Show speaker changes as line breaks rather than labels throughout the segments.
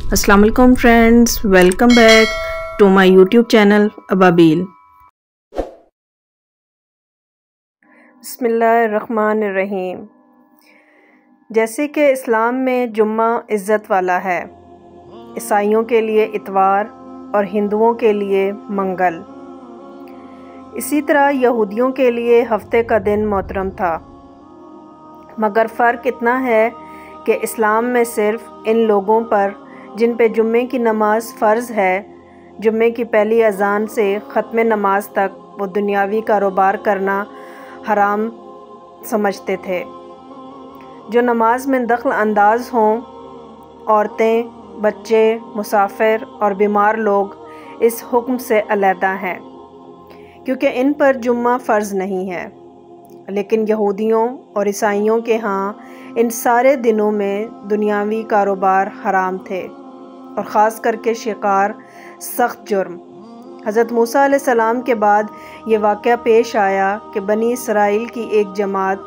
السلام علیکم friends, welcome back to my YouTube channel Ababeel. بسم اللہ الرحمن الرحیم۔ جیسے کہ اسلام میں جمعہ عزت والا ہے، عیسائیوں کے لیے اتوار اور ہندوؤں کے لیے منگل، اسی طرح یہودیوں کے لیے ہفتے کا دن محترم تھا، مگر فرق اتنا ہے کہ اسلام میں صرف ان لوگوں پر جن پہ جمعے کی نماز فرض ہے، جمعے کی پہلی اذان سے ختم نماز تک وہ دنیاوی کاروبار کرنا حرام سمجھتے تھے۔ جو نماز میں دخل انداز ہوں، عورتیں، بچے، مسافر اور بیمار لوگ اس حکم سے علیحدہ ہیں، کیونکہ ان پر جمعہ فرض نہیں ہے۔ لیکن یہودیوں اور عیسائیوں کے ہاں ان سارے دنوں میں دنیاوی کاروبار حرام تھے، اور خاص کر کے شکار سخت جرم۔ حضرت موسیٰ علیہ السلام کے بعد یہ واقعہ پیش آیا کہ بنی اسرائیل کی ایک جماعت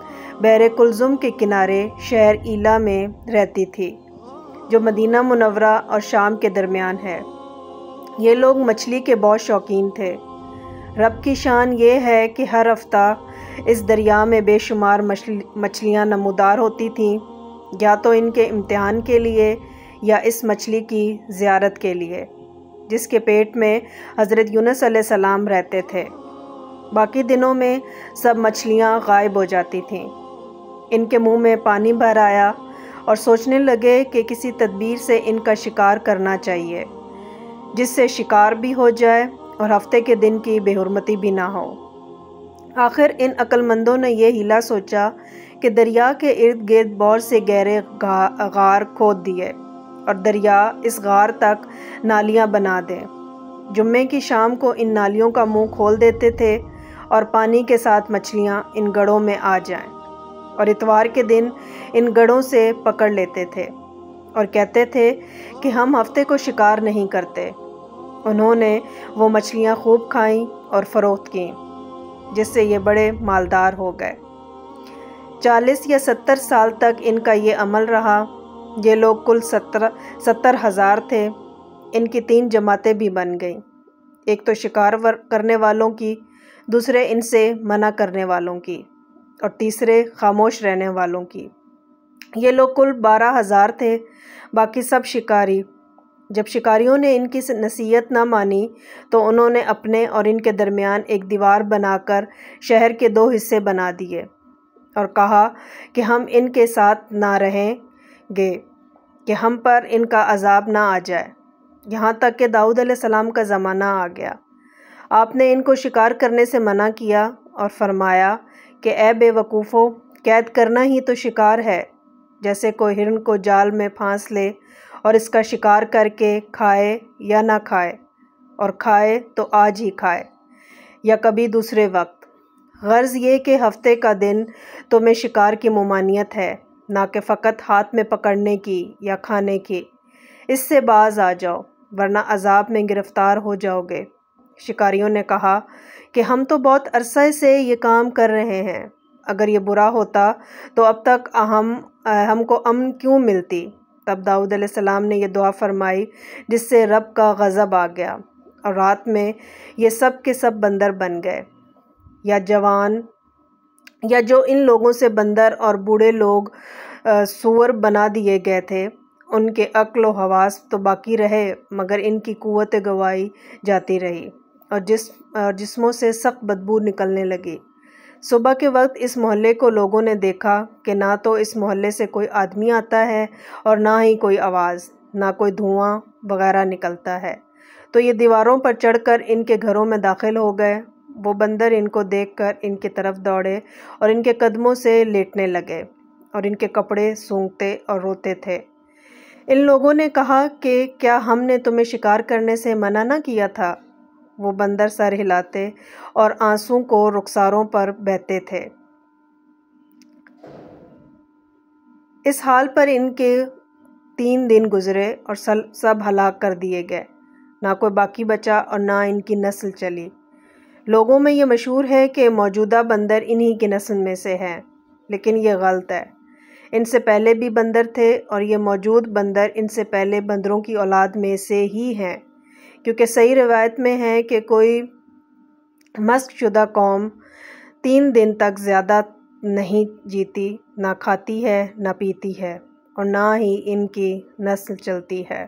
بحر کلزم کے کنارے شہر ایلا میں رہتی تھی، جو مدینہ منورہ اور شام کے درمیان ہے۔ یہ لوگ مچھلی کے بہت شوقین تھے۔ رب کی شان یہ ہے کہ ہر ہفتہ اس دریا میں بے شمار مچھلیاں نمودار ہوتی تھیں، یا تو ان کے امتحان کے لیے یا اس مچھلی کی زیارت کے لیے جس کے پیٹ میں حضرت یونس علیہ السلام رہتے تھے۔ باقی دنوں میں سب مچھلیاں غائب ہو جاتی تھیں۔ ان کے منہ میں پانی بھر آیا اور سوچنے لگے کہ کسی تدبیر سے ان کا شکار کرنا چاہیے، جس سے شکار بھی ہو جائے اور ہفتے کے دن کی بے حرمتی بھی نہ ہو۔ آخر ان عقل مندوں نے یہ ہیلا سوچا کہ دریا کے ارد گرد بہت سے گہرے غار کھود دیے اور دریا اس غار تک نالیاں بنا دیں۔ جمعے کی شام کو ان نالیوں کا منہ کھول دیتے تھے اور پانی کے ساتھ مچھلیاں ان گڑھوں میں آ جائیں، اور اتوار کے دن ان گڑھوں سے پکڑ لیتے تھے اور کہتے تھے کہ ہم ہفتے کو شکار نہیں کرتے۔ انہوں نے وہ مچھلیاں خوب کھائیں اور فروخت کیں، جس سے یہ بڑے مالدار ہو گئے۔ 40 یا 70 سال تک ان کا یہ عمل رہا۔ یہ لوگ کل 70,000 تھے۔ ان کی 3 جماعتیں بھی بن گئیں، ایک تو شکار کرنے والوں کی، دوسرے ان سے منع کرنے والوں کی، اور تیسرے خاموش رہنے والوں کی۔ یہ لوگ کل 12,000 تھے، باقی سب شکاری۔ جب شکاریوں نے ان کی نصیحت نہ مانی تو انہوں نے اپنے اور ان کے درمیان ایک دیوار بنا کر شہر کے 2 حصے بنا دیے اور کہا کہ ہم ان کے ساتھ نہ رہیں گے کہ ہم پر ان کا عذاب نہ آ جائے۔ یہاں تک کہ داؤد علیہ السلام کا زمانہ آ گیا۔ آپ نے ان کو شکار کرنے سے منع کیا اور فرمایا کہ اے بے وقوفو، قید کرنا ہی تو شکار ہے۔ جیسے کوئی ہرن کو جال میں پھانس لے اور اس کا شکار کر کے کھائے یا نہ کھائے، اور کھائے تو آج ہی کھائے یا کبھی دوسرے وقت۔ غرض یہ کہ ہفتے کا دن تمہیں شکار کی ممانعت ہے، نہ کہ فقط ہاتھ میں پکڑنے کی یا کھانے کی۔ اس سے باز آ جاؤ، ورنہ عذاب میں گرفتار ہو جاؤ گے۔ شکاریوں نے کہا کہ ہم تو بہت عرصے سے یہ کام کر رہے ہیں، اگر یہ برا ہوتا تو اب تک ہم کو امن کیوں ملتی؟ تب داؤد علیہ السلام نے یہ دعا فرمائی جس سے رب کا غضب آ گیا، اور رات میں یہ سب کے سب بندر بن گئے، یا جوان، یا جو ان لوگوں سے بندر اور بوڑھے لوگ سور بنا دیے گئے تھے۔ ان کے عقل و حواس تو باقی رہے، مگر ان کی قوت گوائی جاتی رہی، اور جسموں سے سخت بدبو نکلنے لگی۔ صبح کے وقت اس محلے کو لوگوں نے دیکھا کہ نہ تو اس محلے سے کوئی آدمی آتا ہے اور نہ ہی کوئی آواز، نہ کوئی دھواں وغیرہ نکلتا ہے، تو یہ دیواروں پر چڑھ کر ان کے گھروں میں داخل ہو گئے۔ وہ بندر ان کو دیکھ کر ان کی طرف دوڑے اور ان کے قدموں سے لیٹنے لگے اور ان کے کپڑے سونگھتے اور روتے تھے۔ ان لوگوں نے کہا کہ کیا ہم نے تمہیں شکار کرنے سے منع نہ کیا تھا؟ وہ بندر سر ہلاتے اور آنسوں کو رخساروں پر بہتے تھے۔ اس حال پر ان کے 3 دن گزرے اور سب ہلاک کر دیے گئے، نہ کوئی باقی بچا اور نہ ان کی نسل چلی۔ لوگوں میں یہ مشہور ہے کہ موجودہ بندر انہی کی نسل میں سے ہیں، لیکن یہ غلط ہے۔ ان سے پہلے بھی بندر تھے اور یہ موجود بندر ان سے پہلے بندروں کی اولاد میں سے ہی ہیں، کیونکہ صحیح روایت میں ہے کہ کوئی مسخ شدہ قوم 3 دن تک زیادہ نہیں جیتی، نہ کھاتی ہے نہ پیتی ہے اور نہ ہی ان کی نسل چلتی ہے۔